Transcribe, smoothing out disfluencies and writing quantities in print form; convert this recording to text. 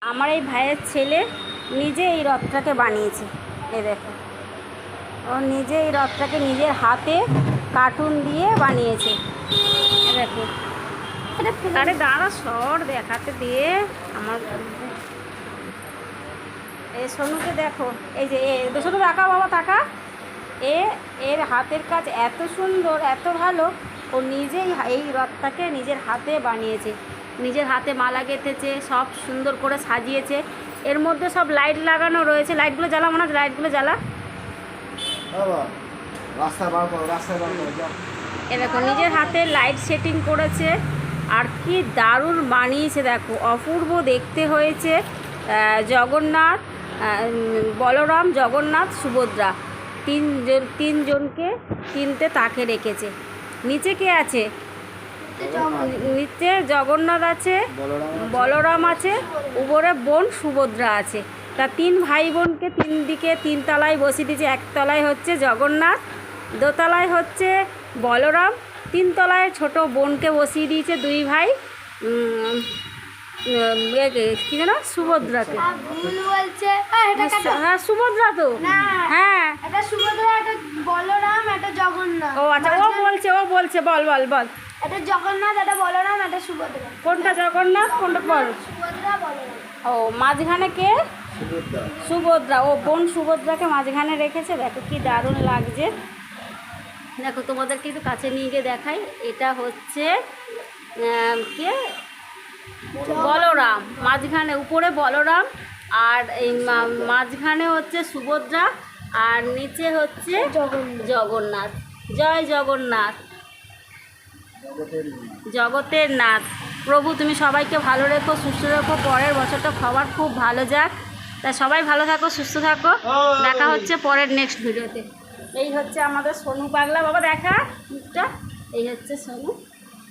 আমার এই ভাইয়ের ছেলে নিজে এই রথটাকে বানিয়েছে। এই দেখো, ও নিজে এই রথটাকে নিজের হাতে কার্টুন দিয়ে বানিয়েছে। দেখো, আরে দাঁড়া সর দেখাতে দিয়ে আমার এই সোনুকে দেখো, এই যে সোনু তাকা বাবা তাকা, এর হাতের কাজ এত সুন্দর, এত ভালো। ও নিজেই এই রথটাকে নিজের হাতে বানিয়েছে, নিজের হাতে মালা গেঁথেছে, সব সুন্দর করে সাজিয়েছে। এর মধ্যে সব লাইট লাগানো রয়েছে। লাইটগুলো জ্বালা, মনে হয় লাইটগুলো জ্বালা। এ দেখো, নিজের হাতে লাইট সেটিং করেছে। আর কি দারুণ বানিয়েছে দেখো, অপূর্ব দেখতে হয়েছে। জগন্নাথ, বলরাম, জগন্নাথ, সুভদ্রা তিনজনকে তিনটে তাকে রেখেছে। নিচে কে আছে? নিচে জগন্নাথ আছে, বলরাম আছে, উপরে বোন সুভদ্রা আছে। তা তিন ভাই বোনকে তিন দিকে তিন তলায় বসিয়ে দিয়েছে। একতলায় হচ্ছে জগন্নাথ, দোতলায় হচ্ছে বলরাম, তিনতলায় ছোট বোনকে বসিয়ে দিয়েছে দুই ভাই, কি জানো, সুভদ্রাকে। হ্যাঁ সুভদ্রা তো, হ্যাঁ বলরাম, এটা জগন্নাথ। ও আচ্ছা, ও বলছে বল বল বল। এটা জগন্নাথ, এটা বলরাম, এটা সুভদ্রা। কোনটা জগন্নাথ, কোনটা বল? সুভদ্রা, বলরাম। ও মাঝখানে কে? সুভদ্রা। ও বোন সুভদ্রাকে মাঝখানে রেখেছে। দেখো কি দারুণ লাগছে। দেখো তোমাদেরকে একটু কাছে নিয়ে গিয়ে দেখাই। এটা হচ্ছে কে? বলরাম। মাঝখানে উপরে বলরাম, আর এই মাঝখানে হচ্ছে সুভদ্রা, আর নিচে হচ্ছে জগন্নাথ। জয় জগন্নাথ, জগতের নাথ। প্রভু তুমি সবাইকে ভালো রেখো, সুস্থ রেখো, পরের বছরটা সবার খুব ভালো যাক। তা সবাই ভালো থাকো, সুস্থ থাকো। দেখা হচ্ছে পরের নেক্সট ভিডিওতে। এই হচ্ছে আমাদের সোনু পাগলা। বাবা দেখা মুখটা, এই হচ্ছে সোনু।